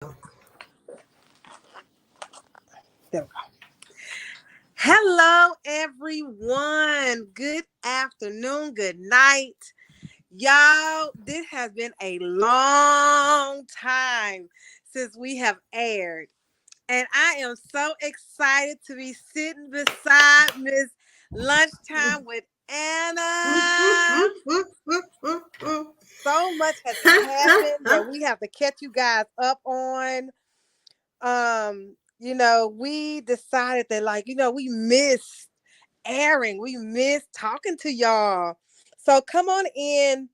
There we go. Hello, everyone. Good afternoon. Good night. Y'all, this has been a long time since we have aired. And I am so excited to be sitting beside Miss Lunchtime with Anna. So much has happened that we have to catch you guys up on. We decided that we missed airing. We missed talking to y'all. So come on in.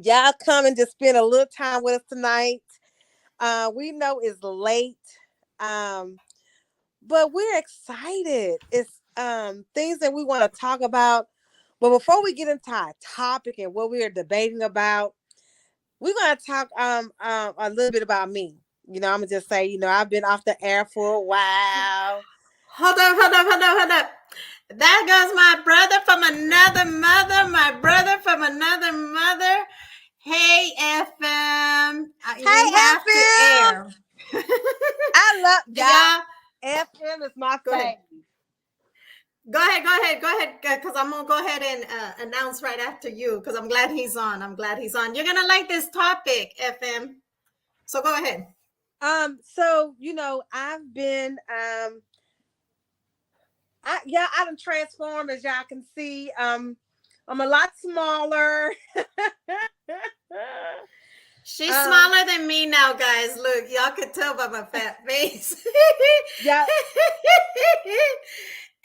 Y'all come and just spend a little time with us tonight. We know it's late. Um, but we're excited. It's things that we want to talk about. But before we get into our topic and what we are debating about, we're gonna talk a little bit about me. I'm gonna just say, I've been off the air for a while. Hold up. That goes my brother from another mother, my brother from another mother. Hey, FM. Hey, We have to FM. air. I love y'all. Yeah. FM is my Go fave. ahead. Go ahead. Because I'm going to go ahead and announce right after you because I'm glad he's on. You're going to like this topic, FM. So go ahead. I've been I done transformed, as y'all can see. I'm a lot smaller. She's smaller than me now, guys. Look, y'all can tell by my fat face. Yeah.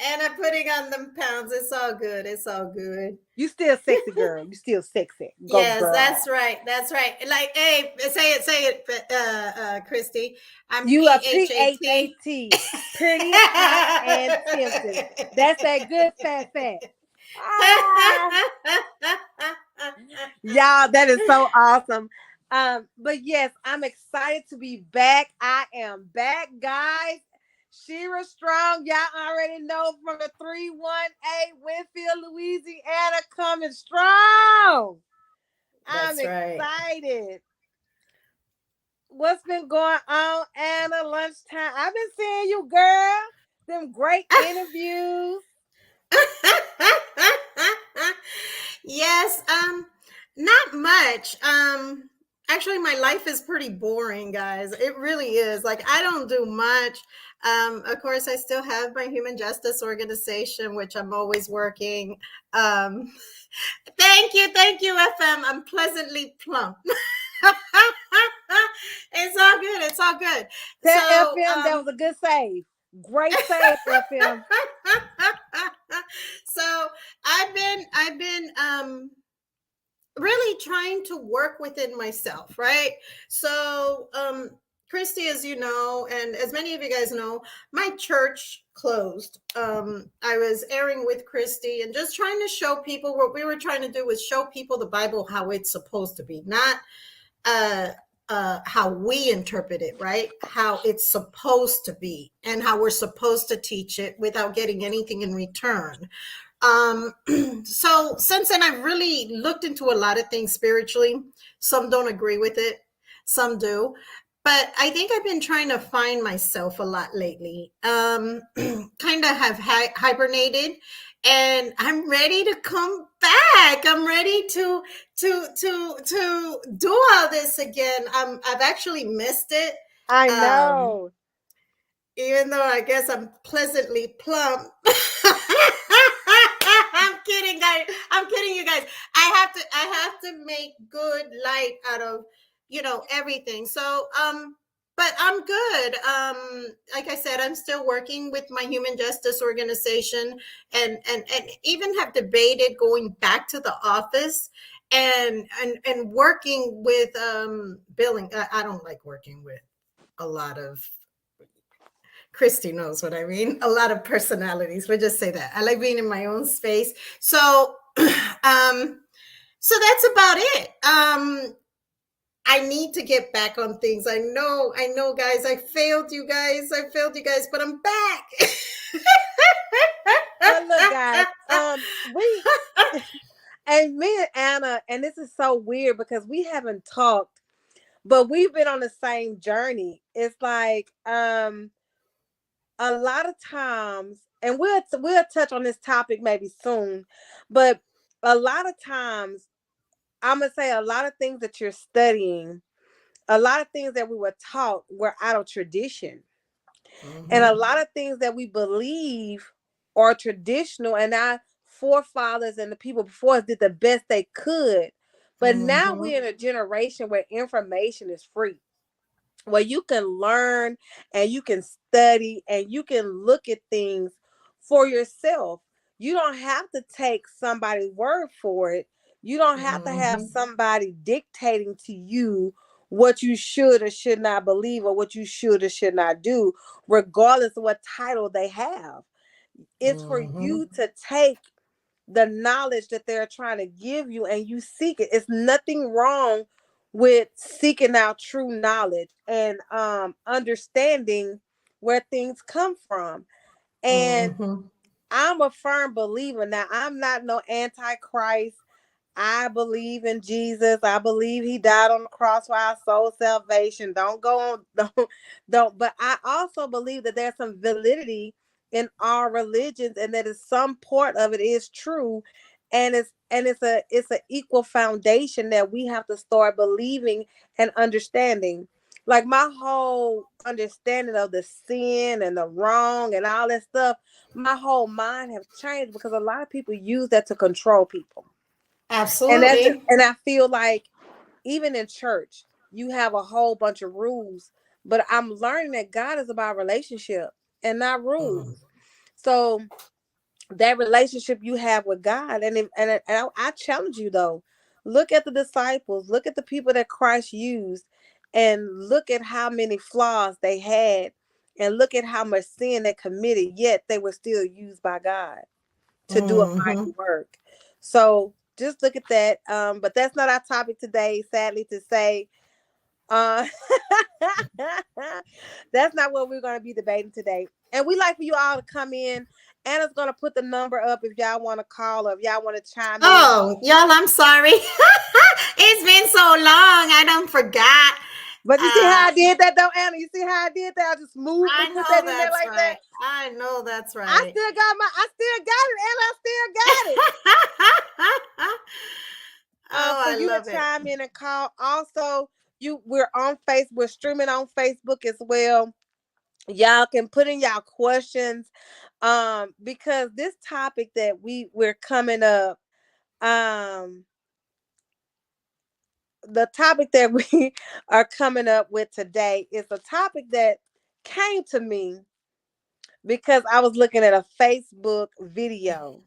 And I'm putting on them pounds. It's all good. You still sexy, girl. You still sexy. Go, Yes, girl. that's right. Like, hey, say it, Christy. You are PHAT, pretty, hot, and tempting. That's that good fat. Y'all, that is so awesome. But yes, I'm excited to be back. I am back, guys. Shira Strong, y'all already know from the 318 Winfield, Louisiana, coming strong. I'm excited. What's been going on, Anna? Lunchtime. I've been seeing you, girl. Them great interviews. Yes, not much. Actually my life is pretty boring, guys. It really is. Like I don't do much. Of course I still have my human justice organization, which I'm always working. Thank you, FM. I'm pleasantly plump. It's all good. Tell FM that was a good save. Great save, FM. So I've been really trying to work within myself, right? So Christy, as you know, and as many of you guys know, my church closed. I was airing with Christy and just trying to show people what we were trying to do was show people the Bible how it's supposed to be, not how we interpret it, right? How it's supposed to be and how we're supposed to teach it without getting anything in return. So since then, I've really looked into a lot of things spiritually. Some don't agree with it, some do. But I think I've been trying to find myself a lot lately. Kind of have hibernated, and I'm ready to come back. I'm ready to do all this again. I've actually missed it. I know. Even though I guess I'm pleasantly plump. I'm kidding you guys. I have to make good light out of, everything. So, but I'm good. Like I said, I'm still working with my human justice organization and even have debated going back to the office and working with billing. I don't like working with a lot of, Christy knows what I mean. A lot of personalities. We'll just say that. I like being in my own space. So, so that's about it. I need to get back on things. I know, guys. I failed you guys, but I'm back. Well, look, guys. We and me and Anna, and this is so weird because we haven't talked but we've been on the same journey. It's like a lot of times, and we'll touch on this topic maybe soon, but a lot of times, I'm gonna say a lot of things that you're studying, a lot of things that we were taught were out of tradition. And a Mm-hmm. lot of things that we believe are traditional, and our forefathers and the people before us did the best they could. But now Mm-hmm. we're in a generation where information is free, where you can learn and you can study and you can look at things for yourself. You don't have to take somebody's word for it. You don't have to have Mm-hmm. somebody dictating to you what you should or should not believe or what you should or should not do, regardless of what title they have. It's for Mm-hmm. you to take the knowledge that they're trying to give you and you seek it. It's nothing wrong with seeking out true knowledge and understanding where things come from. And Mm-hmm. I'm a firm believer. Now, I'm not no antichrist. I believe in Jesus. I believe he died on the cross for our soul salvation. Don't go on, don't. But I also believe that there's some validity in our religions and that is some part of it is true. And it's a equal foundation that we have to start believing and understanding. Like my whole understanding of the sin and the wrong and all that stuff, my whole mind have changed because a lot of people use that to control people. And that's Absolutely. and I feel like even in church, you have a whole bunch of rules, but I'm learning that God is about relationship and not Mm. rules. So that relationship you have with God, and I challenge you though, look at the disciples, look at the people that Christ used, and look at how many flaws they had, and look at how much sin they committed, yet they were still used by God to do a Mm-hmm. mighty work. So just look at that. But that's not our topic today, sadly to say. Uh, that's not what we're going to be debating today. And we like for you all to come in. Anna's going to put the number up if y'all want to call or if y'all want to chime in. Oh, y'all, I'm sorry. It's been so long. I don't forgot. But you see Uh, how I did that though, Anna? You see how I did that? I just moved I and put know that in there that's like that. right. I know that's I right. still got I still got it, Anna. I still got it. Oh, For I you to love it. chime in and call. Also, we're on Facebook, we're streaming on Facebook as well. Y'all can put in y'all questions. Because this topic that we're coming up, um, the topic that we are coming up with today is a topic that came to me because I was looking at a Facebook video.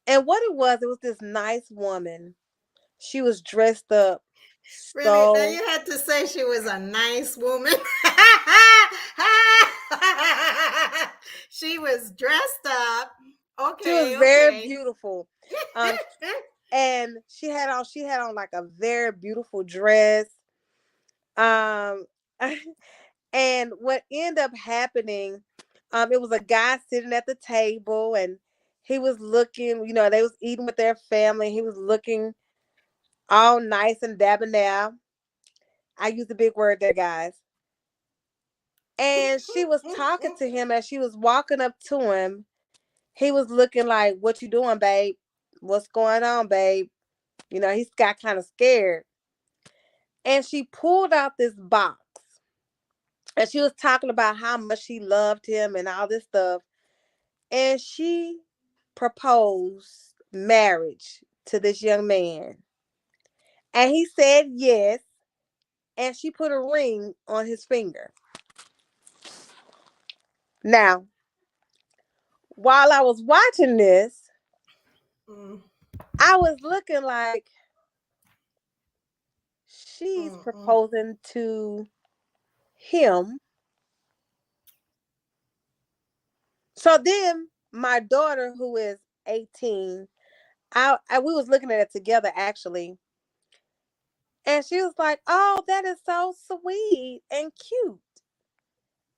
And what it was this nice woman. She was dressed up Really? Now so you had to say she was a nice woman. She was dressed up. she was Okay, very okay. beautiful. Um, and she had on like a very beautiful dress. Um, and what ended up happening, it was a guy sitting at the table, and he was looking. They was eating with their family. He was looking all nice and debonair. I use a big word there, guys. And she was talking to him as she was walking up to him. He was looking like, "What you doing, babe? What's going on, babe?" He's got kind of scared. And she pulled out this box and she was talking about how much she loved him and all this stuff. And she proposed marriage to this young man. And he said yes. And she put a ring on his finger. Now, while I was watching this, Mm, I was looking like she's mm, mm. proposing to him. So then my daughter, who is 18, we was looking at it together actually. And she was like, "Oh, that is so sweet and cute."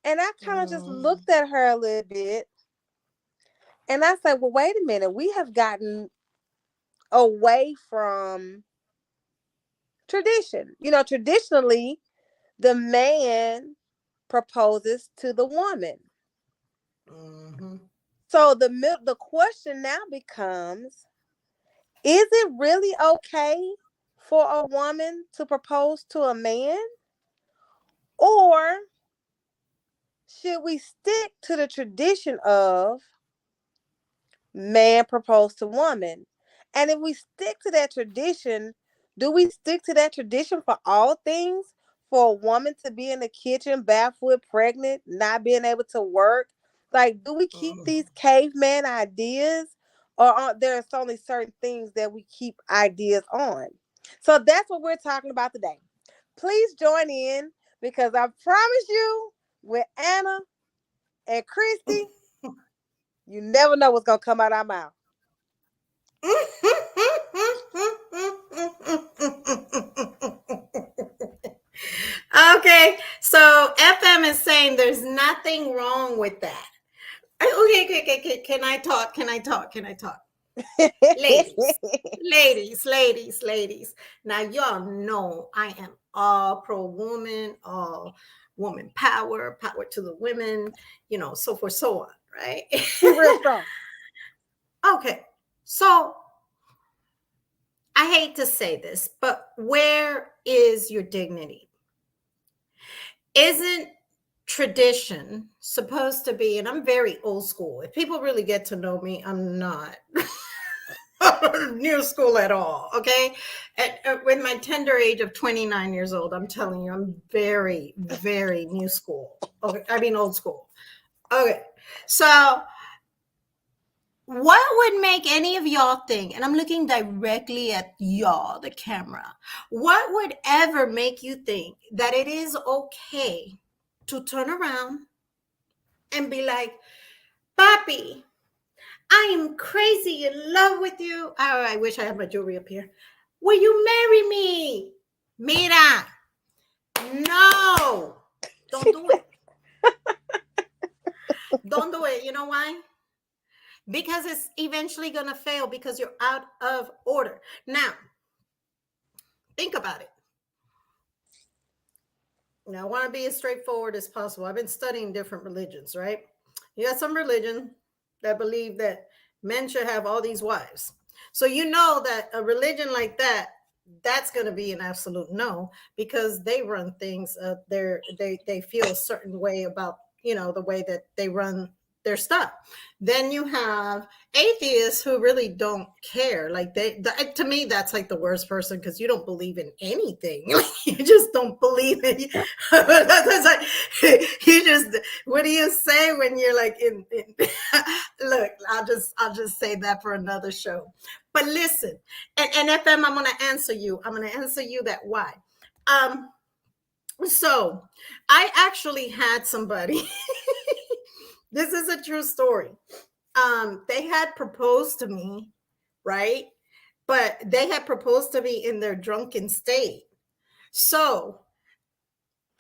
And I kind of just Mm. looked at her a little bit and I said, "Well, wait a minute. We have gotten away from tradition. Traditionally, the man proposes to the woman. Mm-hmm. So the question now becomes, is it really okay for a woman to propose to a man? Or should we stick to the tradition of man propose to woman? And if we stick to that tradition, do we stick to that tradition for all things? For a woman to be in the kitchen barefoot, pregnant, not being able to work? Like, do we keep these caveman ideas? Or are there only certain things that we keep ideas on? So that's what we're talking about today. Please join in, because I promise you, with Anna and Christy, you never know what's going to come out our mouth. Okay, so FM is saying there's nothing wrong with that. Okay. Can I talk? Ladies. Now, y'all know I am all pro woman, all woman power to the women, so forth, so on, right? Be real strong. Okay, so I hate to say this, but where is your dignity? Isn't tradition supposed to be, and I'm very old school. If people really get to know me, I'm not new school at all. Okay. With my tender age of 29 years old, I'm telling you, I'm very, very new school. Okay. I mean, old school. Okay. So, what would make any of y'all think, and I'm looking directly at y'all, the camera, what would ever make you think that it is okay to turn around and be like, Papi, I am crazy in love with you. Oh, I wish I had my jewelry up here. Will you marry me? Mira, no, don't do it. Don't do it. You know why? Because it's eventually going to fail because you're out of order. Now, think about it. Now, I want to be as straightforward as possible. I've been studying different religions, right? You got some religion that believe that men should have all these wives. So you know that a religion like that, that's going to be an absolute no, because they run things. They feel a certain way about the way that they run their stuff. Then you have atheists who really don't care. Like to me, that's like the worst person, because you don't believe in anything. You just don't believe it. That's like, you just, what do you say when you're like in look, I'll just say that for another show. But listen, and FM, I'm gonna answer you. That why. So I actually had somebody. This is a true story. They had proposed to me, right? But they had proposed to me in their drunken state. So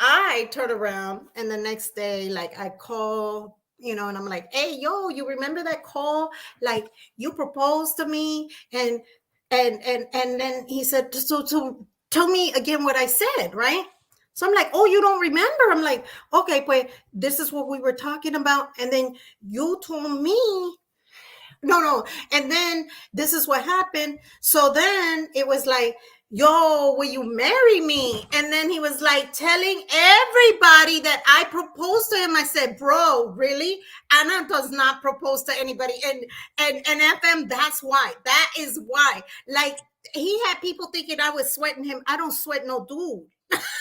I turn around, and the next day, like, I call, and I'm like, hey, yo, you remember that call? Like, you proposed to me, and then he said, so tell me again what I said, right? So I'm like, oh, you don't remember? I'm like, okay, but this is what we were talking about. And then you told me, no. And then this is what happened. So then it was like, yo, will you marry me? And then he was like telling everybody that I proposed to him. I said, bro, really? Anna does not propose to anybody. And FM, that's why. That is why. Like, he had people thinking I was sweating him. I don't sweat no dude.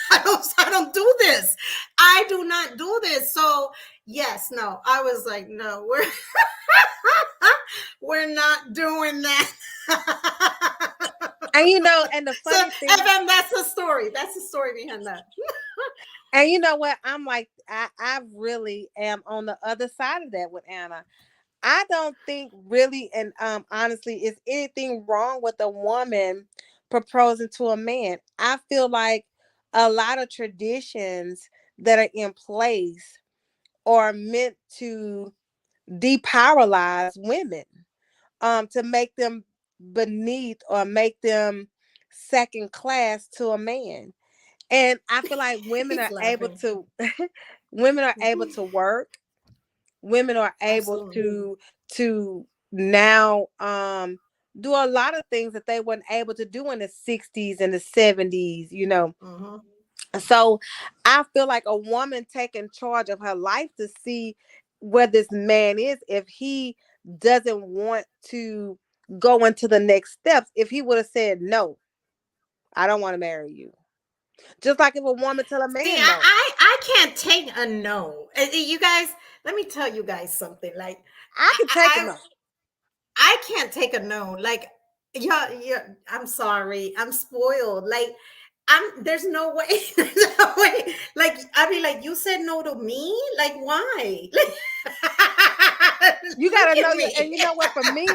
I don't do this. I do not do this. So yes, no, I was like, no, we're not doing that. And and the funny thing, FM, that's the story. That's the story behind that. And you know what? I'm like, I really am on the other side of that with Anna. I don't think really, and honestly, is anything wrong with a woman proposing to a man. I feel like a lot of traditions that are in place are meant to depowerize women, to make them beneath, or make them second class to a man. And I feel like women He's are able laughing. to women are able to work. Women are able Absolutely. to now do a lot of things that they weren't able to do in the 60s and the 70s, you know. Mm-hmm. So I feel like a woman taking charge of her life to see where this man is, if he doesn't want to go into the next steps, if he would have said, no, I don't want to marry you. Just like if a woman tell a See, man no. I can't take a no. You guys, let me tell you guys something. Like I I can take a I, no. I can't take a no. Like yeah, I'm sorry. I'm spoiled. Like there's no way. There's no way. Like I mean, like you said no to me. Like why? You Look gotta know at your, and me. you know what, for me,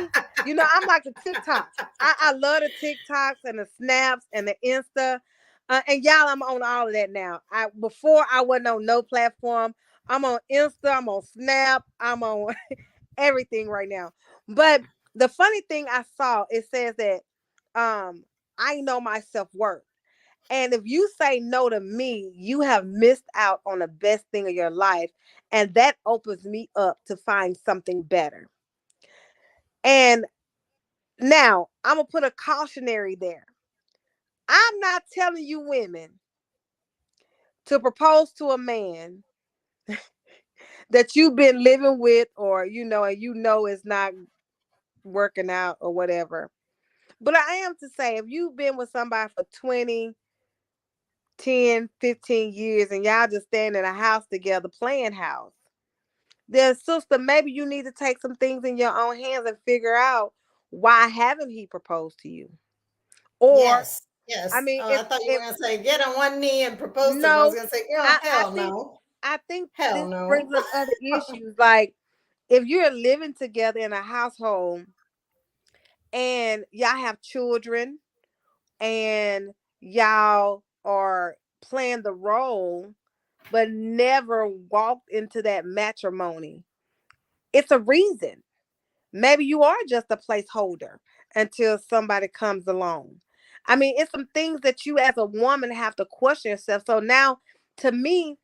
you know, I'm like the TikToks. I love the TikToks and the snaps and the Insta. And y'all, I'm on all of that now. Before I wasn't on no platform. I'm on Insta, I'm on Snap, I'm on everything right now. But the funny thing I saw, it says that I know my self-worth. And if you say no to me, you have missed out on the best thing of your life. And that opens me up to find something better. And now I'm going to put a cautionary there. I'm not telling you women to propose to a man that you've been living with, or, and it's not working out or whatever. But I am to say, if you've been with somebody for 20, 10, 15 years and y'all just staying in a house together, playing house, then sister, maybe you need to take some things in your own hands and figure out, why haven't he proposed to you? Or, Yes, I yes. mean, Oh, I thought you were gonna say get on one knee and propose to him. I was no, gonna say, oh I, I hell think no, I think hell this no. brings up other issues. Like, if you're living together in a household and y'all have children and y'all are playing the role but never walked into that matrimony, it's a reason. Maybe you are just a placeholder until somebody comes along. I mean, it's some things that you as a woman have to question yourself. So now, to me,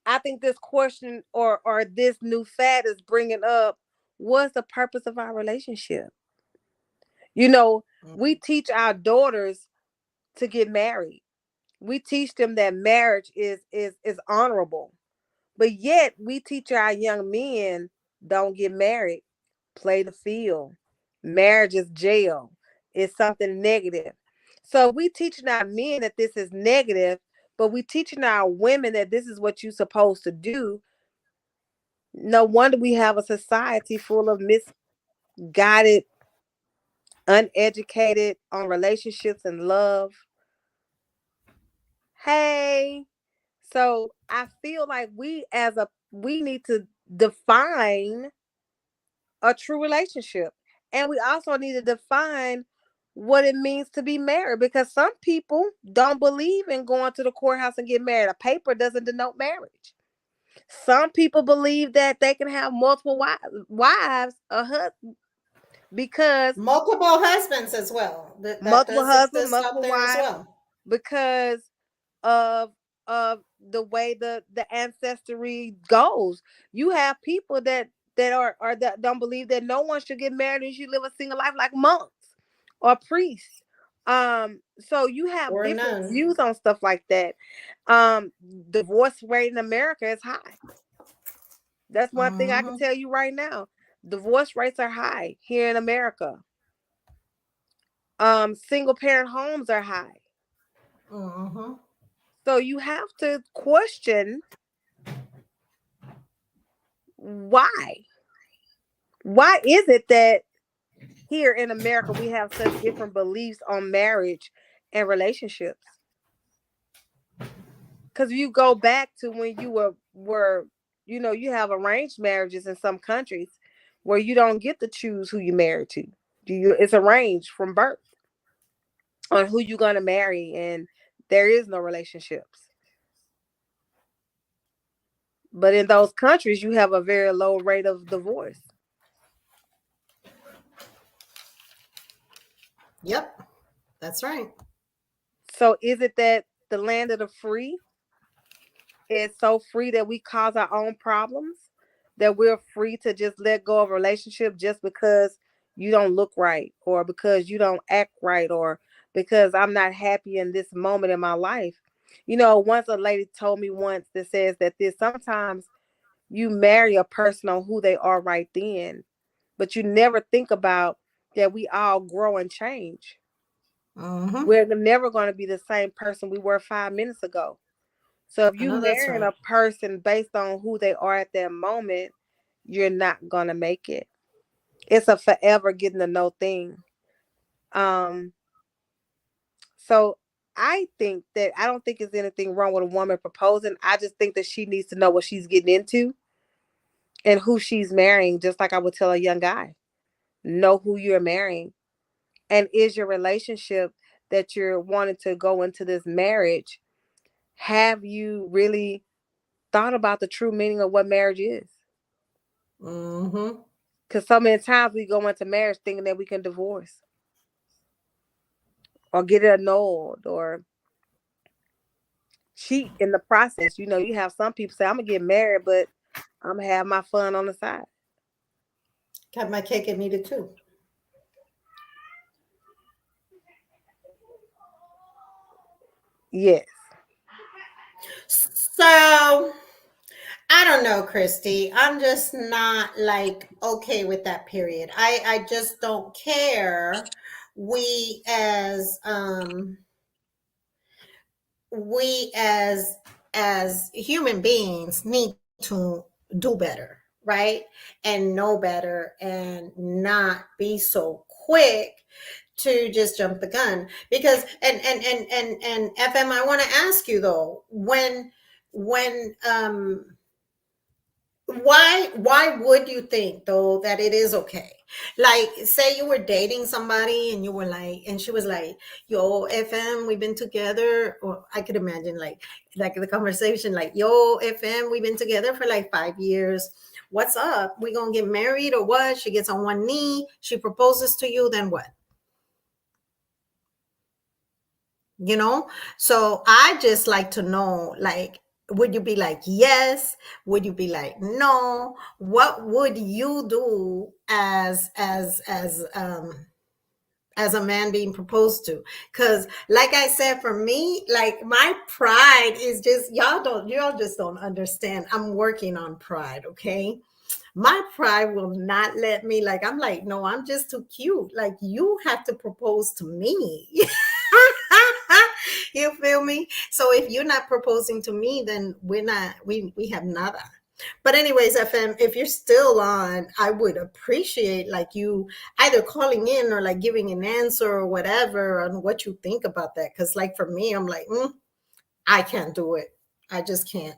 I think this question, or this new fad is bringing up, what's the purpose of our relationship? You know, we teach our daughters to get married. We teach them that marriage is honorable. But yet we teach our young men, don't get married, play the field. Marriage is jail. It's something negative. So we teaching our men that this is negative, but we teaching our women that this is what you're supposed to do. No wonder we have a society full of misguided, uneducated on relationships and love. Hey, so I feel like we need to define a true relationship. And we also need to define what it means to be married, because some people don't believe in going to the courthouse and get married. A paper doesn't denote marriage. Some people believe that they can have multiple wives, a husband, because Multiple husbands as well. That multiple does husbands, exist out multiple there as wives, well. because of the way the ancestry goes. You have people that are that don't believe that no one should get married and should live a single life, like monks or priests. So you have Or different none. views on stuff like that. Divorce rate in America is high. That's one thing I can Mm-hmm. tell you right now. Divorce rates are high here in America. Single parent homes are high. Mm-hmm. So you have to question, why? Why is it that here in America we have such different beliefs on marriage and relationships? Because you go back to when you were you have arranged marriages in some countries where you don't get to choose who you marry to. It's arranged from birth on who you're gonna marry, and there is no relationships. But in those countries, you have a very low rate of divorce. Yep, that's right. So is it that the land of the free is so free that we cause our own problems? That we're free to just let go of a relationship just because you don't look right, or because you don't act right, or because I'm not happy in this moment in my life? Once a lady told me once that says that this sometimes you marry a person on who they are right then, but you never think about that we all grow and change. Mm-hmm. We're never going to be the same person we were 5 minutes ago. So if I you know that's marrying right. a person based on who they are at that moment, you're not gonna make it. It's a forever getting to know thing. Um, so I don't think there's anything wrong with a woman proposing. I just think that she needs to know what she's getting into and who she's marrying, just like I would tell a young guy. Know who you're marrying. And is your relationship that you're wanting to go into this marriage, have you really thought about the true meaning of what marriage is? Mm-hmm. Because so many times we go into marriage thinking that we can divorce or get it annulled or cheat in the process. You have some people say, I'm going to get married, but I'm going to have my fun on the side. Got my cake and eat it too. Yes. So I don't know, Christy. I'm just not like okay with that period. I just don't care. We as we as human beings need to do better, right? And know better and not be so quick to just jump the gun. Because and FM, I want to ask you though, when why would you think though that it is okay? Like, say you were dating somebody and you were like, and she was like, yo, FM, we've been together, or I could imagine like the conversation, like, yo, FM, we've been together for like 5 years. What's up? We gonna get married or what? She gets on one knee, she proposes to you, then what? So I just like to know, like, would you be like yes, would you be like no, what would you do as a man being proposed to? Because like I said, for me, like, my pride is just, y'all just don't understand. I'm working on pride, okay? My pride will not let me, like, I'm like, no, I'm just too cute, like, you have to propose to me. You feel me? So if you're not proposing to me, then we have nada. But anyways, FM, if you're still on, I would appreciate like you either calling in or like giving an answer or whatever on what you think about that. Because like for me, I'm like, I can't do it. I just can't.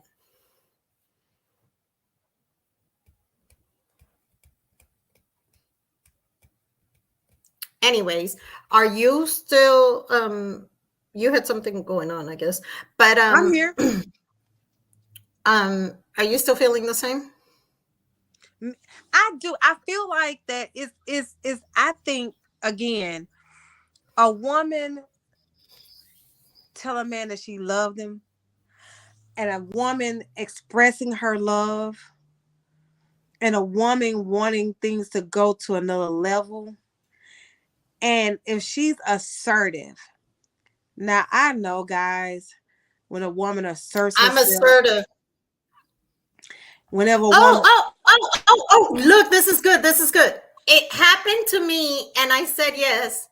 Anyways, are you still you had something going on, I guess. But I'm here. are you still feeling the same? I do. I feel like that is I think, again, a woman tell a man that she loved him, and a woman expressing her love, and a woman wanting things to go to another level. And if she's assertive, now I know, guys, when a woman asserts I'm herself, assertive. whenever a Oh, woman, oh, oh, oh, oh, look, this is good. This is good. It happened to me and I said yes.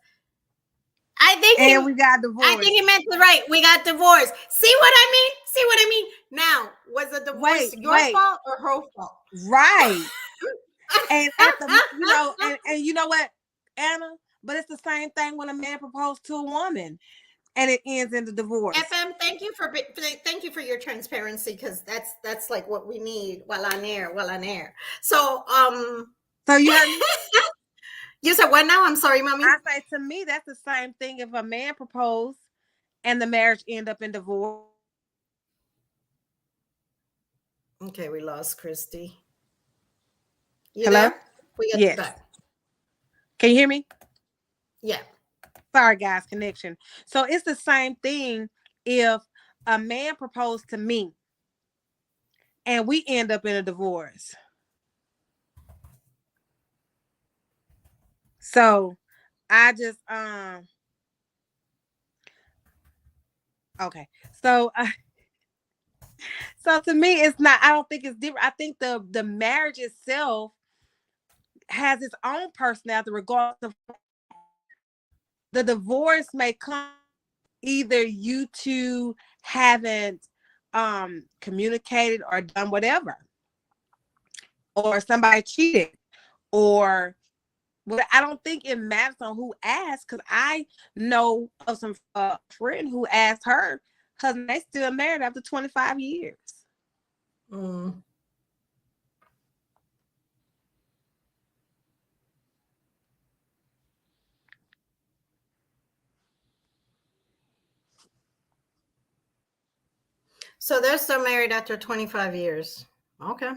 I think and he we got I think divorced. he meant the right. We got divorced. See what I mean? See what I mean? Now, was the divorce Wait, your wait, fault or her fault? right. And at the, and you know what, Anna, but it's the same thing when a man proposed to a woman and it ends in the divorce. FM, thank you for your transparency, because that's like what we need while on air, So So you heard me? you said what now? I'm sorry, mommy. I say, to me, that's the same thing if a man proposed and the marriage end up in divorce. Okay, we lost Christy. You Hello? there? We got you Yes. back. Can you hear me? Yeah. Sorry, guys, connection. So it's the same thing if a man proposed to me and we end up in a divorce. So I just okay. So so to me it's not, I don't think it's different. I think the marriage itself has its own personality regardless of the divorce may come either you two haven't communicated or done whatever, or somebody cheated, or but I don't think it matters on who asked, because I know of some friend who asked her husband, they still married after 25 years. Mm. So they're still married after 25 years. Okay.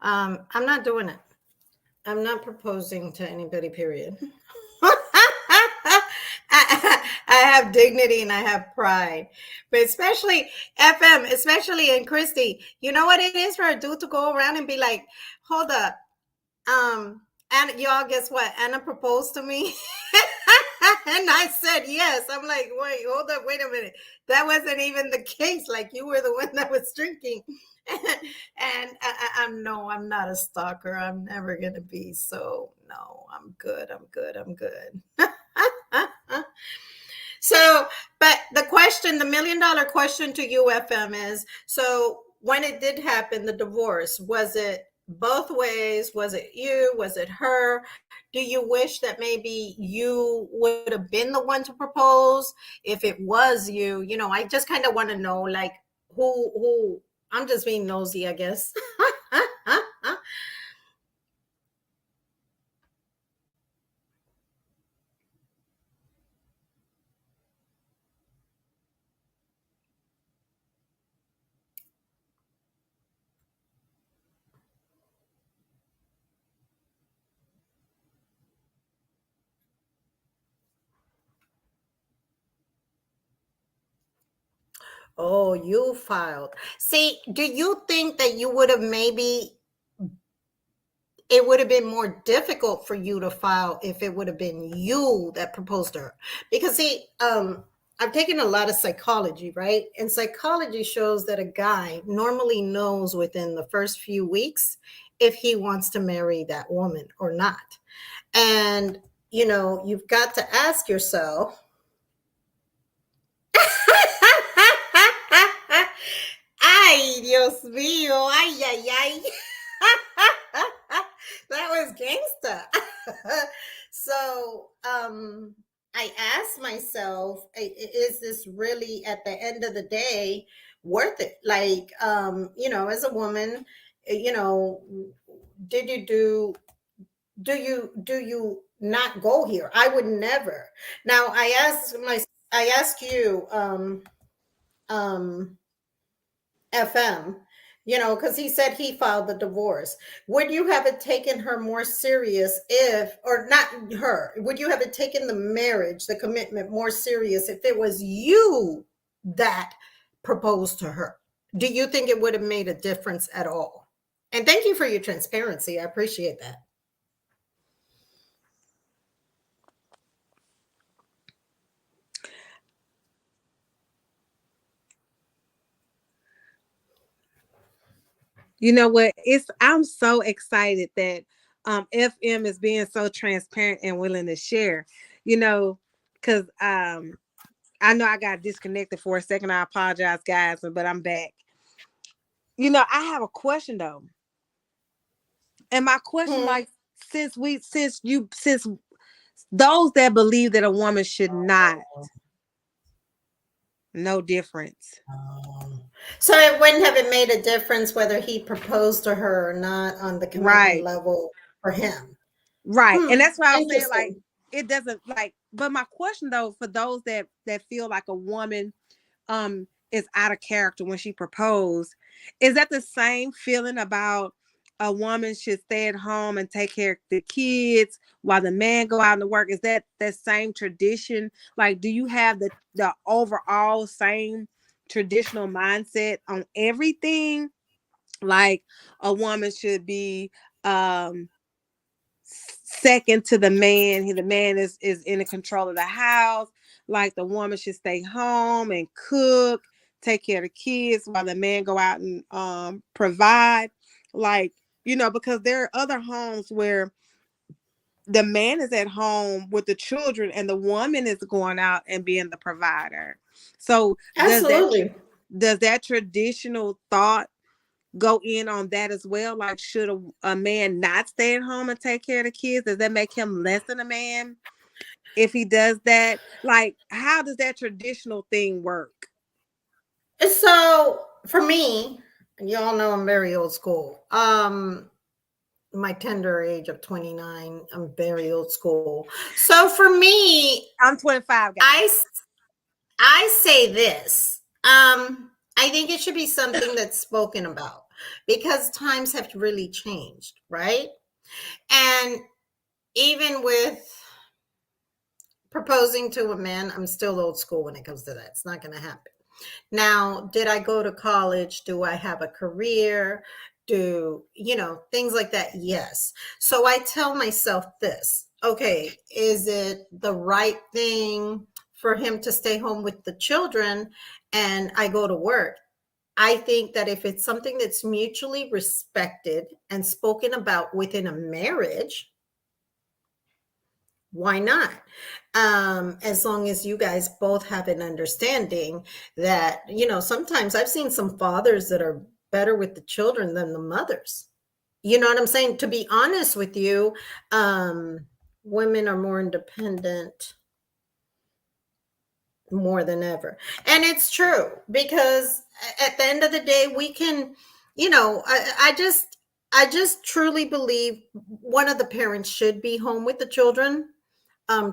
I'm not doing it. I'm not proposing to anybody, period. I have dignity and I have pride, but especially FM, especially in Christy, you know what it is for a dude to go around and be like, hold up, and y'all, guess what? Anna proposed to me. And I said yes. I'm like, wait, hold up, wait a minute. That wasn't even the case. Like, you were the one that was drinking. And I'm no, I'm not a stalker. I'm never gonna be. So no, I'm good. I'm good. I'm good. So, but the question, the $1,000,000 question to UFM is, so when it did happen, the divorce, was it both ways? Was it you? Was it her? Do you wish that maybe you would have been the one to propose? If it was you, I just kind of want to know, like, who, I'm just being nosy, I guess. Oh, you filed. See, do you think that you would have maybe, it would have been more difficult for you to file if it would have been you that proposed to her? Because see, I've taken a lot of psychology, right? And psychology shows that a guy normally knows within the first few weeks if he wants to marry that woman or not. And you've got to ask yourself. Ay, Dios mío, ay, ay, ay. That was gangsta. So I asked myself, is this really at the end of the day worth it? Like, as a woman, you know, did you do you not go here? I would never. Now I ask you, um FM, because he said he filed the divorce. Would you have it taken her more serious if, or not her, would you have it taken the marriage, the commitment more serious if it was you that proposed to her? Do you think it would have made a difference at all? And thank you for your transparency. I appreciate that. You know what? I'm so excited that FM is being so transparent and willing to share. Because I know I got disconnected for a second. I apologize, guys, but I'm back. I have a question though, and my question, Hmm. like, since those that believe that a woman should not, no difference. So it wouldn't have it made a difference whether he proposed to her or not on the commitment Right. level for him. Right. And that's why I was saying, like, Interesting. it doesn't, like, but my question though, for those that feel like a woman is out of character when she proposed, is that the same feeling about a woman should stay at home and take care of the kids while the man go out to work? Is that same tradition? Like, do you have the overall same traditional mindset on everything? Like, a woman should be um second to the man. The man is in the control of the house. Like, the woman should stay home and cook, take care of the kids while the man go out and provide. Like, because there are other homes where the man is at home with the children and the woman is going out and being the provider. So Absolutely. does that traditional thought go in on that as well? Like, should a man not stay at home and take care of the kids? Does that make him less than a man if he does that? Like, how does that traditional thing work? So for me, y'all know I'm very old school. My tender age of 29, I'm very old school. So for me, I'm 25, guys. I say this. I think it should be something that's spoken about because times have really changed, right? And even with proposing to a man, I'm still old school when it comes to that. It's not going to happen. Now, did I go to college? Do I have a career? Things like that? Yes. So I tell myself this, okay, is it the right thing for him to stay home with the children and I go to work? I think that if it's something that's mutually respected and spoken about within a marriage, why not? As long as you guys both have an understanding that, sometimes I've seen some fathers that are better with the children than the mothers. You know what I'm saying? To be honest with you, women are more independent more than ever. And it's true because at the end of the day, we can, I just truly believe one of the parents should be home with the children.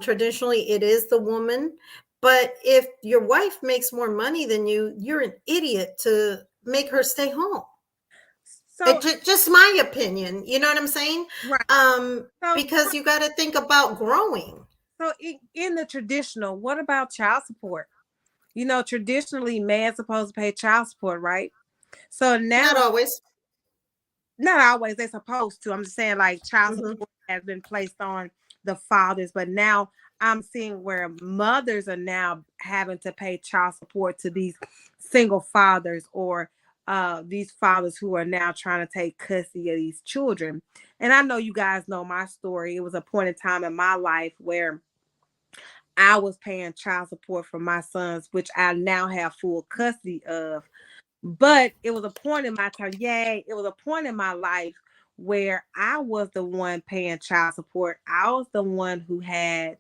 Traditionally, it is the woman. But if your wife makes more money than you, you're an idiot to make her stay home. So, just my opinion. You know what I'm saying? right. Because you got to think about growing. So in the traditional, what about child support? Traditionally, man's supposed to pay child support, right? So now, Not always. not always, they're supposed to. I'm just saying, like, child Mm-hmm. support has been placed on the fathers, but now I'm seeing where mothers are now having to pay child support to these single fathers, or these fathers who are now trying to take custody of these children. And I know you guys know my story. It was a point in time in my life where I was paying child support for my sons, which I now have full custody of. But it was a point in my time, yay, it was a point in my life where I was the one paying child support. I was the one who had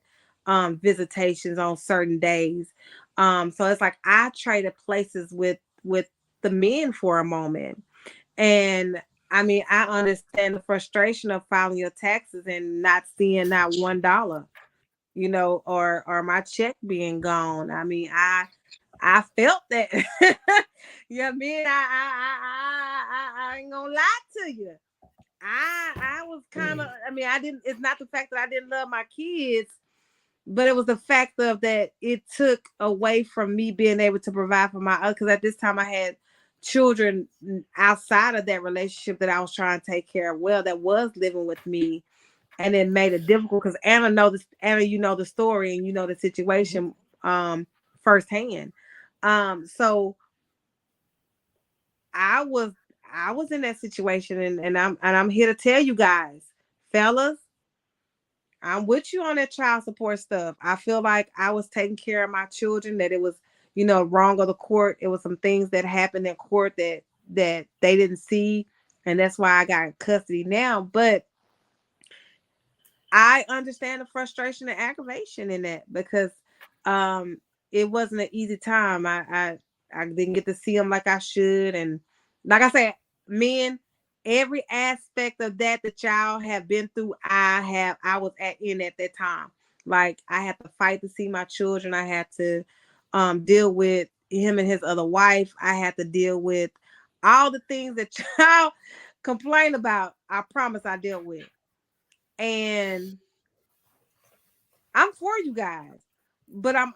visitations on certain days. So it's like I traded places with the men for a moment. And I mean, I understand the frustration of filing your taxes and not seeing not $1, or my check being gone. I mean, I felt that. Yeah, man, I ain't gonna lie to you. I was kind of, I mean, I didn't, it's not the fact that I didn't love my kids, but it was the fact of that it took away from me being able to provide for my other, because at this time I had children outside of that relationship that I was trying to take care of, well, that was living with me. And it made it difficult because Anna, you know the story and you know the situation firsthand. So I was in that situation, and I'm here to tell you guys, fellas, I'm with you on that child support stuff. I feel like I was taking care of my children, that it was, wrong of the court. It was some things that happened in court that they didn't see, and that's why I got custody now. But I understand the frustration and aggravation in that, because it wasn't an easy time. I didn't get to see them like I should, and like I said, men, every aspect of that y'all have been through, I was in at that time. Like, I had to fight to see my children. I had to deal with him and his other wife. I had to deal with all the things that y'all complain about, I promise I dealt with. And I'm for you guys. But I'm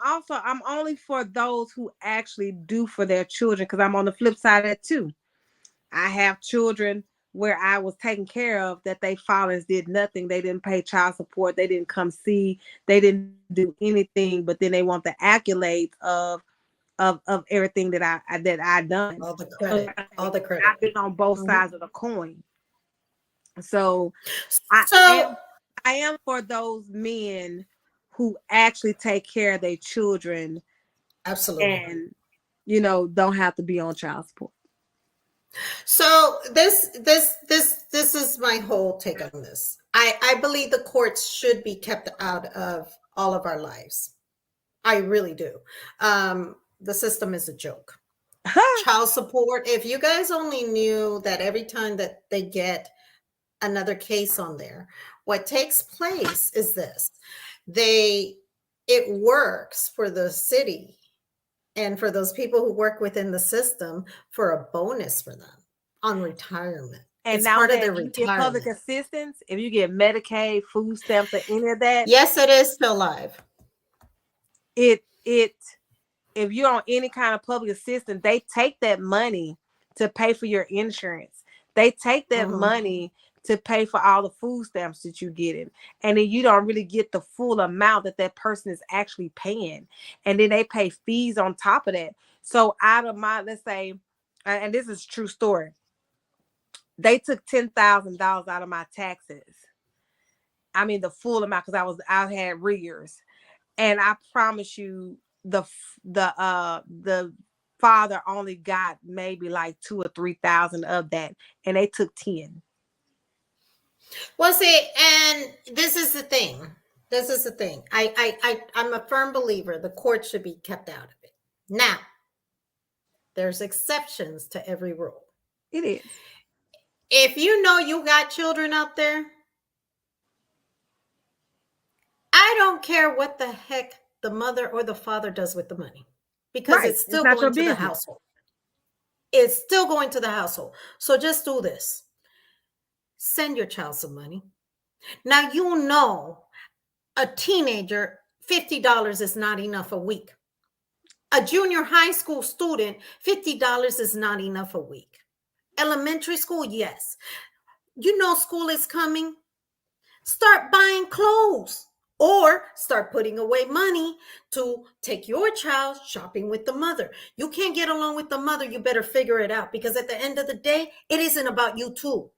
only for those who actually do for their children, because I'm on the flip side of that too. I have children where I was taken care of that they fathers did nothing. They didn't pay child support. They didn't come see. They didn't do anything. But then they want the accolades of everything that I done. All the So credit. All the credit. I've been on both sides of the coin. So So I am for those men who actually take care of their children, absolutely, and don't have to be on child support. So this is my whole take on this. I believe the courts should be kept out of all of our lives. I really do. The system is a joke. Child support. If you guys only knew that every time that they get another case on there, what takes place is this: it works for the city and for those people who work within the system for a bonus for them on retirement. And it's now part of that their you get retirement. public assistance, if you get Medicaid, food stamps, or any of that, yes, it is still live. If you're on any kind of public assistance, they take that money to pay for your insurance. They take that money to pay for all the food stamps that you're getting. And then you don't really get the full amount that person is actually paying. And then they pay fees on top of that. So out of my, let's say, and this is a true story, they took $10,000 out of my taxes. I mean, the full amount, because I had arrears. And I promise you, the father only got maybe like 2,000 or 3,000 of that, and they took 10. Well, see, and this is the thing. I'm a firm believer the court should be kept out of it. Now, there's exceptions to every rule. It is. If you know you got children out there, I don't care what the heck the mother or the father does with the money, because it's still going to the household. It's still going to the household. So just do this. Send your child some money. Now, a teenager, $50 is not enough a week. A junior high school student, $50 is not enough a week. Elementary school, yes. School is coming. Start buying clothes. Or start putting away money to take your child shopping with the mother. You can't get along with the mother. You better figure it out, because at the end of the day, it isn't about you too.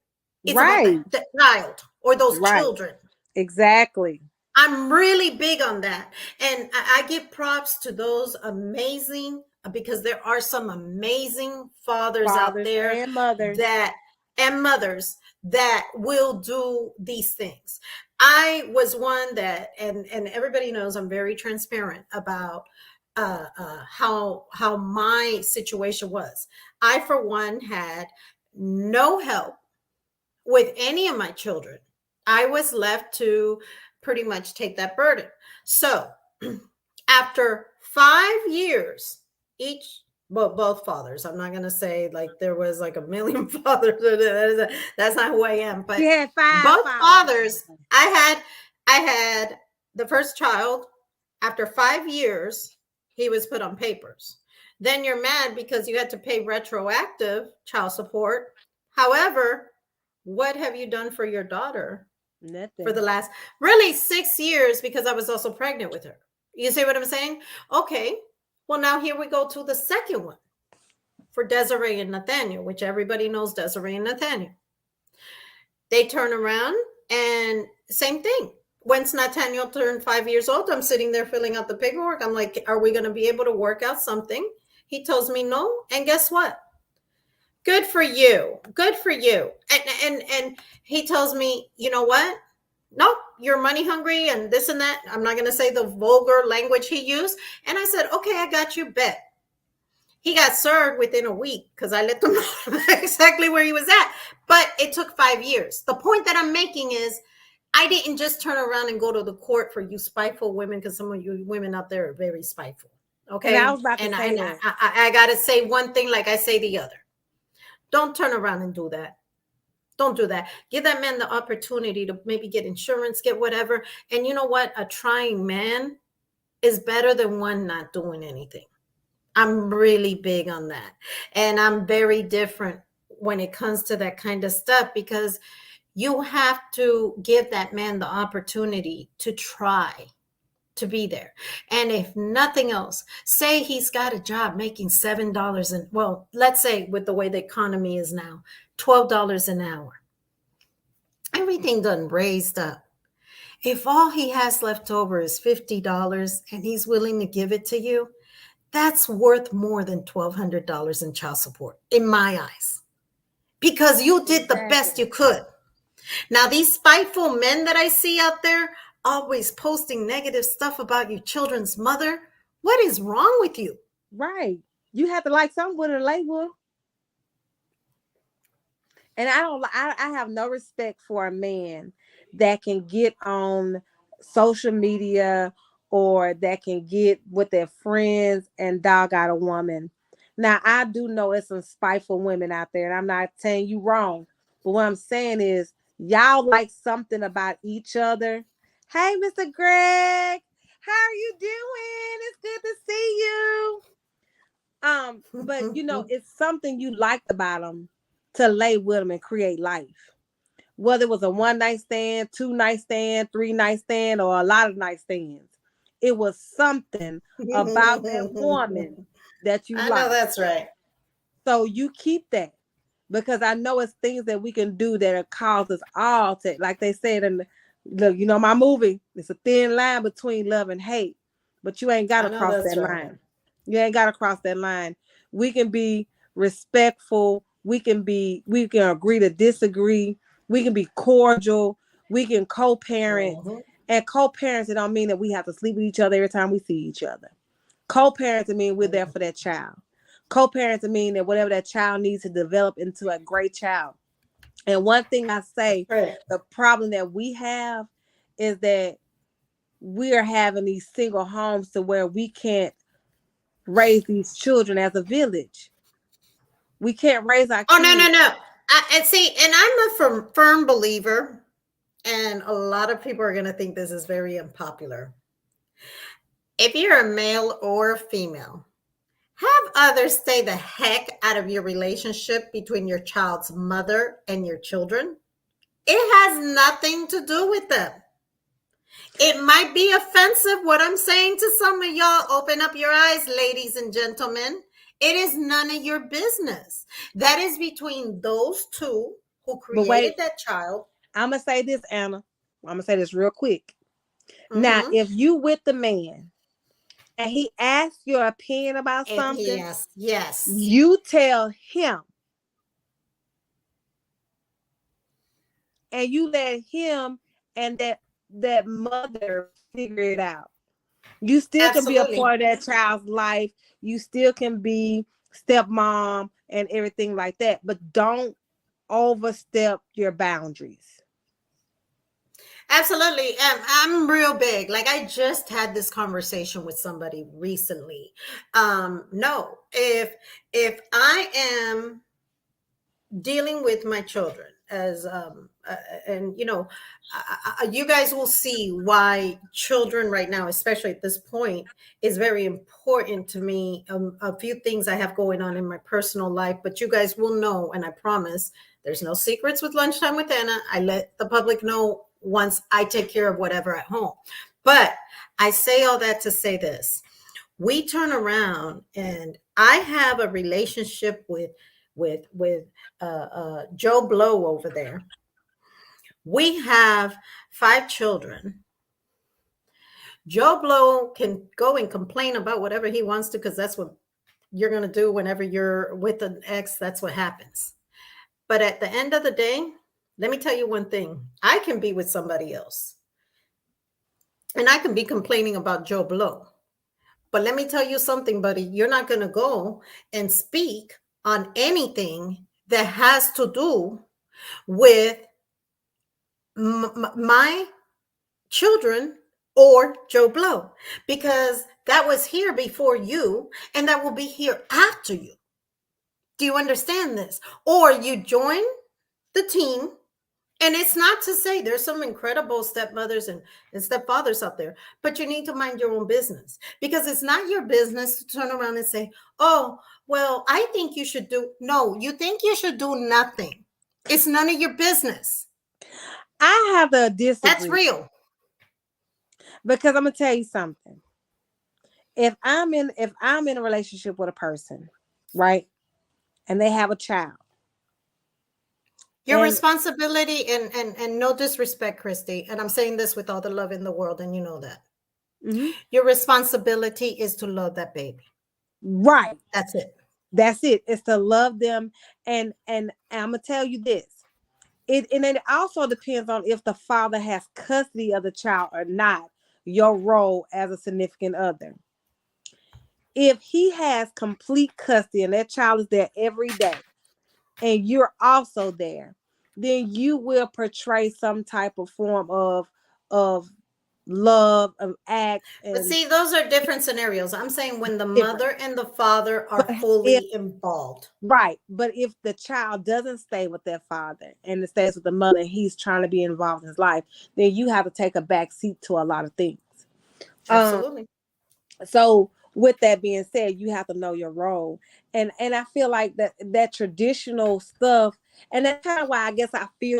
It's about the child or those children. Exactly. I'm really big on that. And I give props to those amazing, because there are some amazing fathers out there and mothers that will do these things. I was one that, and everybody knows I'm very transparent about how my situation was. I, for one, had no help with any of my children. I was left to pretty much take that burden. So after 5 years, both fathers, I'm not going to say like there was like a million fathers. That's not who I am. But both fathers, I had the first child. After 5 years, he was put on papers. Then you're mad because you had to pay retroactive child support. However, what have you done for your daughter? Nothing. For the last really 6 years, because I was also pregnant with her. You see what I'm saying? Okay. Well, now here we go to the second one for Desiree and Nathaniel, which everybody knows Desiree and Nathaniel. They turn around and same thing. Once Nathaniel turned 5 years old, I'm sitting there filling out the paperwork. I'm like, are we going to be able to work out something? He tells me no. And guess what? Good for you. Good for you. And he tells me, you know what? Nope, you're money hungry and this and that. I'm not going to say the vulgar language he used. And I said, okay, I got you, bet. He got served within a week because I let them know exactly where he was at. But it took 5 years. The point that I'm making is I didn't just turn around and go to the court for you spiteful women, because some of you women out there are very spiteful. Okay. And I was about to say that. I got to say one thing like I say the other. Don't turn around and do that. Don't do that. Give that man the opportunity to maybe get insurance, get whatever. And you know what? A trying man is better than one not doing anything. I'm really big on that. And I'm very different when it comes to that kind of stuff, because you have to give that man the opportunity to try to be there. And if nothing else, say he's got a job making $7 and, well, let's say with the way the economy is now, $12 an hour. Everything done raised up. If all he has left over is $50 and he's willing to give it to you, that's worth more than $1,200 in child support in my eyes, because you did the best you could. Now, these spiteful men that I see out there always posting negative stuff about your children's mother. What is wrong with you? Right. You have to like something with a label. And I have no respect for a man that can get on social media or that can get with their friends and dog out a woman. Now, I do know it's some spiteful women out there, and I'm not saying you wrong. But what I'm saying is, y'all like something about each other. Hey, Mr. Greg, how are you doing? It's good to see you. But you know, it's something you liked about them to lay with them and create life. Whether it was a one night stand, 2 night stand, 3 night stand, or a lot of night stands, it was something about that woman that you like. I know that's right. So you keep that, because I know it's things that we can do that cause us all to, like they said in the, you know, my movie, it's a thin line between love and hate, but you ain't got to cross that line. You ain't got to cross that line. We can be respectful. We can agree to disagree. We can be cordial. We can co-parent. And co-parents, it don't mean that we have to sleep with each other every time we see each other. Co-parents, I mean, we're there for that child. Co-parents, I mean that whatever that child needs to develop into a great child. And one thing I say, the problem that we have is that we are having these single homes to where we can't raise these children as a village. We can't raise our kids. Oh, no. And see, and I'm a firm believer, and a lot of people are going to think this is very unpopular. If you're a male or a female, have others stay the heck out of your relationship between your child's mother and your children. It has nothing to do with them. It might be offensive what I'm saying to some of y'all. Open up your eyes, ladies and gentlemen. It is none of your business. That is between those two who created that child. I'm going to say this, Anna. I'm going to say this real quick. Now, if you with the man and he asks your opinion about something, yes, you tell him. And you let him and that mother figure it out. You still can be a part of that child's life. You still can be stepmom and everything like that, but don't overstep your boundaries. Absolutely. I'm real big. Like, I just had this conversation with somebody recently. No, if I am dealing with my children as and you know, you guys will see why children right now, especially at this point, is very important to me. A few things I have going on in my personal life, but you guys will know, and I promise there's no secrets with Lunchtime with Anna. I let the public know once I take care of whatever at home. But I say all that to say this: we turn around and I have a relationship with Joe Blow over there. We have 5 children. Joe Blow can go and complain about whatever he wants to, because that's what you're going to do whenever you're with an ex. That's what happens. But at the end of the day, let me tell you one thing. I can be with somebody else, and I can be complaining about Joe Blow. But let me tell you something, buddy. You're not going to go and speak on anything that has to do with my children or Joe Blow, because that was here before you and that will be here after you. Do you understand this? Or you join the team. And it's not to say there's some incredible stepmothers and stepfathers out there, but you need to mind your own business, because it's not your business to turn around and say, oh, well, I think you should do. No, you think you should do nothing. It's none of your business. I have to disagree. That's real. Because I'm gonna tell you something. If I'm in a relationship with a person, right, and they have a child, your responsibility, and no disrespect, Christy, and I'm saying this with all the love in the world, and you know that. Mm-hmm. Your responsibility is to love that baby. Right. That's it. That's it. It's to love them. And I'm gonna tell you this. It also depends on if the father has custody of the child or not, your role as a significant other. If he has complete custody and that child is there every day, and you're also there, then you will portray some type of form of love, of acts. But see, those are different scenarios. I'm saying when the mother and the father are fully involved. Right. But if the child doesn't stay with their father and it stays with the mother and he's trying to be involved in his life, then you have to take a back seat to a lot of things. Absolutely. So with that being said, you have to know your role. And I feel like that traditional stuff, and that's kind of why I guess I feel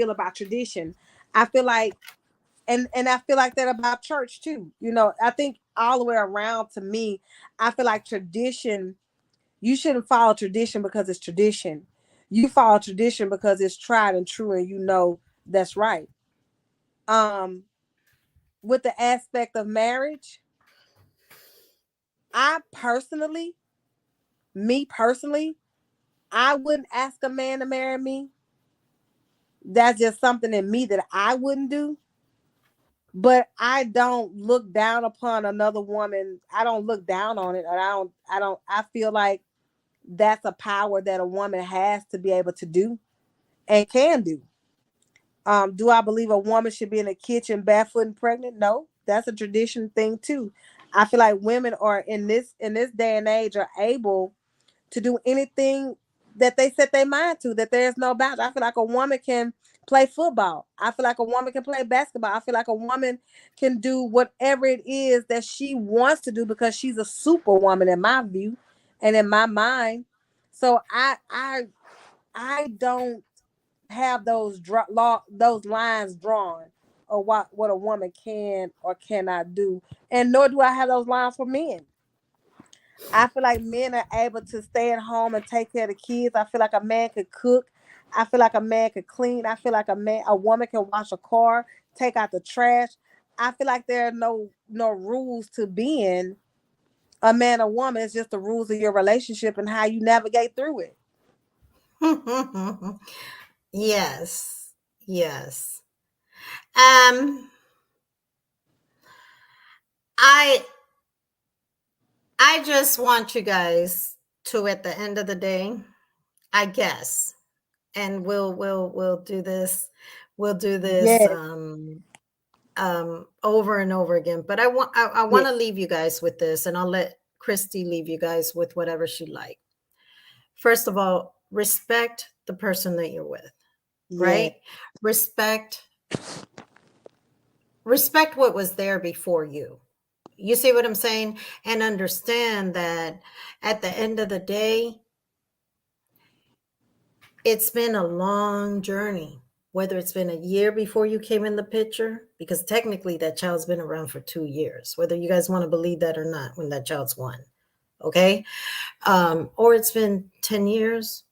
about tradition. I feel like and I feel like that about church too. You know, I think all the way around, to me, I feel like tradition, you shouldn't follow tradition because it's tradition. You follow tradition because it's tried and true and you know that's right. With the aspect of marriage, me personally, I wouldn't ask a man to marry me. That's just something in me that I wouldn't do. But I don't look down upon another woman. I don't look down on it. I feel like that's a power that a woman has to be able to do and can do. Do I believe a woman should be in the kitchen barefoot and pregnant? No, that's a tradition thing too. I feel like women are in this day and age are able to do anything that they set their mind to, that there's no bounds. I feel like a woman can play football. I feel like a woman can play basketball. I feel like a woman can do whatever it is that she wants to do because she's a superwoman in my view and in my mind. So I don't have those lines drawn or what a woman can or cannot do, and nor do I have those lines for men. I feel like men are able to stay at home and take care of the kids. I feel like a man could cook. I feel like a man could clean. I feel like a woman can wash a car, take out the trash. I feel like there are no rules to being a man or woman. It's just the rules of your relationship and how you navigate through it. Yes. I just want you guys to, at the end of the day, I guess, and we'll do this. We'll do this yes. Over and over again. But I want to leave you guys with this, and I'll let Christy leave you guys with whatever she like. First of all, respect the person that you're with, right? Respect what was there before you. You see what I'm saying? And understand that at the end of the day, it's been a long journey, whether it's been a year before you came in the picture, because technically that child's been around for 2 years, whether you guys want to believe that or not, when that child's 1, okay? Or it's been 10 years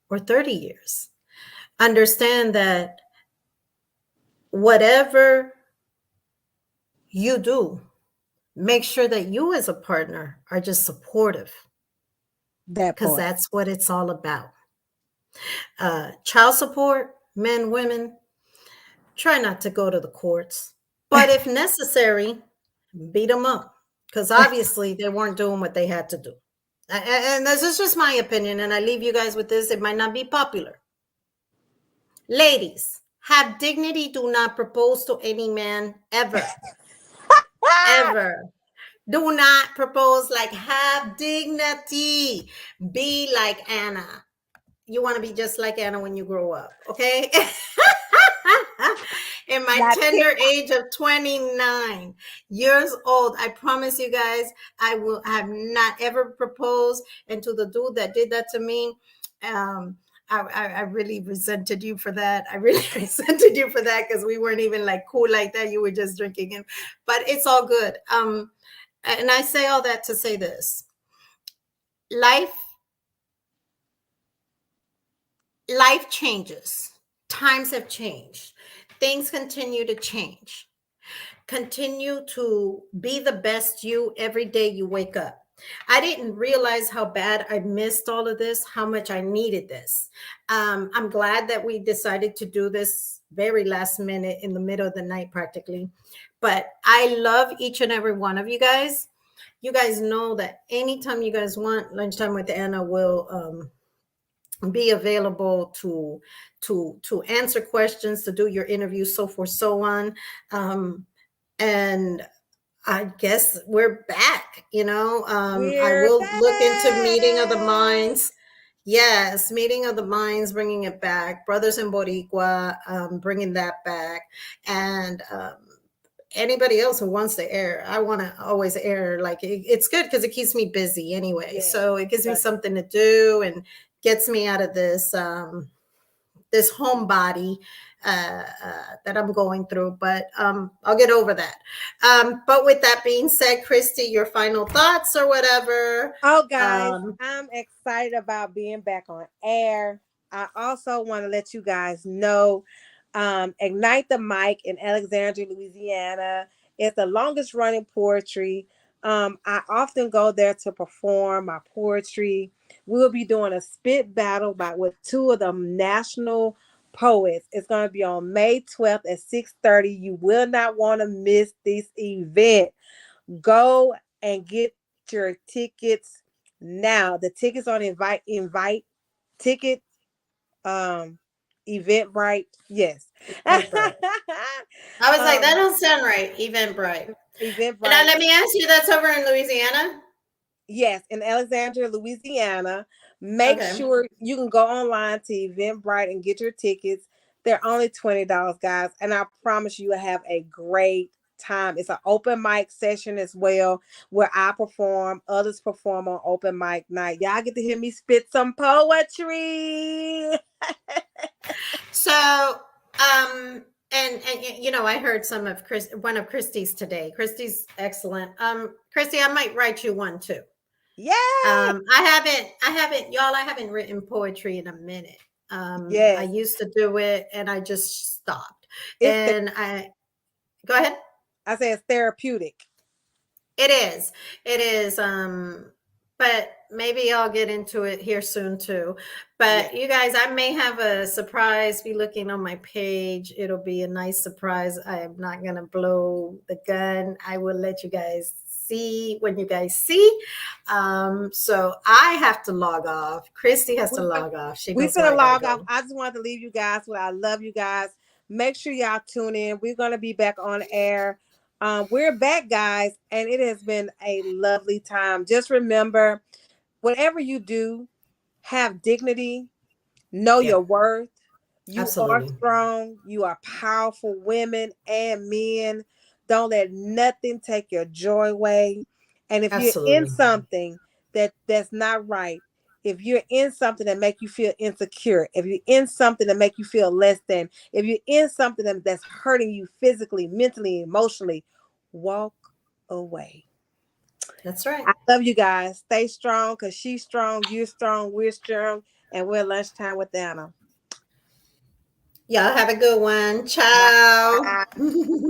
or 30 years. Understand that whatever you do, make sure that you as a partner are just supportive, because that's what it's all about. Child support, men, women, try not to go to the courts, but if necessary, beat them up, because obviously they weren't doing what they had to do. And this is just my opinion, and I leave you guys with this. It might not be popular. Ladies, have dignity. Do not propose to any man ever. Ever. Do not propose. Like, have dignity. Be like Anna. you want to be just like Anna when you grow up, okay? In my Not tender age of 29 years old, I promise you guys, I will have not ever proposed. And to the dude that did that to me, I really resented you for that. I really resented you for that because we weren't even like cool like that. You were just drinking him, but it's all good. And I say all that to say this: life life changes. Times have changed. Things continue to change. Continue to be the best you every day you wake up. I didn't realize how bad I missed all of this, how much I needed this. I'm glad that we decided to do this very last minute in the middle of the night, practically. But I love each and every one of you guys. You guys know that anytime you guys want lunchtime with Anna will be available to answer questions, to do your interviews, so forth, so on. And I guess we're back. I we're will look into Meeting of the back. Minds. Yes, Meeting of the Minds, bringing it back. Brothers in Boricua, bringing that back. And anybody else who wants to air, I want to always air. Like it's good because it keeps me busy anyway. Yeah, So it gives me does it. something to do and gets me out of this this homebody that I'm going through. But I'll get over that. But with that being said, Christy, your final thoughts or whatever. Oh, guys, I'm excited about being back on air. I also want to let you guys know Ignite the Mic in Alexandria, Louisiana. It's the longest running poetry. I often go there to perform my poetry. We'll be doing a spit battle with two of the national poets. It's going to be on May 12th at 6:30. You will not want to miss this event. Go and get your tickets now. The tickets on invite ticket Eventbrite. Yes. Eventbrite. I was like, that don't sound right. Eventbrite. Eventbrite. And let me ask you, that's over in Louisiana? Yes, in Alexandria, Louisiana. Make sure you can go online to Eventbrite and get your tickets. They're only $20, guys, and I promise you will have a great time. It's an open mic session as well, where I perform, others perform on open mic night. Y'all get to hear me spit some poetry. So, and I heard some of one of Christy's today. Christy's excellent. Christy, I might write you one too. Yeah. I haven't written poetry in a minute. Yes. I used to do it and I just stopped. Go ahead. I say it's therapeutic. It is. But maybe I'll get into it here soon too. But you guys, I may have a surprise. Be looking on my page. It'll be a nice surprise. I am not gonna blow the gun. I will let you guys see when you guys see. So I have to log off. Christy has to log off. We're gonna log off. I just wanted to leave you guys with I love you guys. Make sure y'all tune in. We're gonna be back on air. We're back, guys, and it has been a lovely time. Just remember, whatever you do, have dignity, know your worth. You are strong. You are powerful women and men. Don't let nothing take your joy away. And if you're in something that's not right, if you're in something that make you feel insecure, if you're in something that make you feel less than, if you're in something that's hurting you physically, mentally, emotionally, walk away. That's right. I love you guys. Stay strong because she's strong, you're strong, we're strong, and we're lunchtime with Anna. Y'all have a good one. Ciao.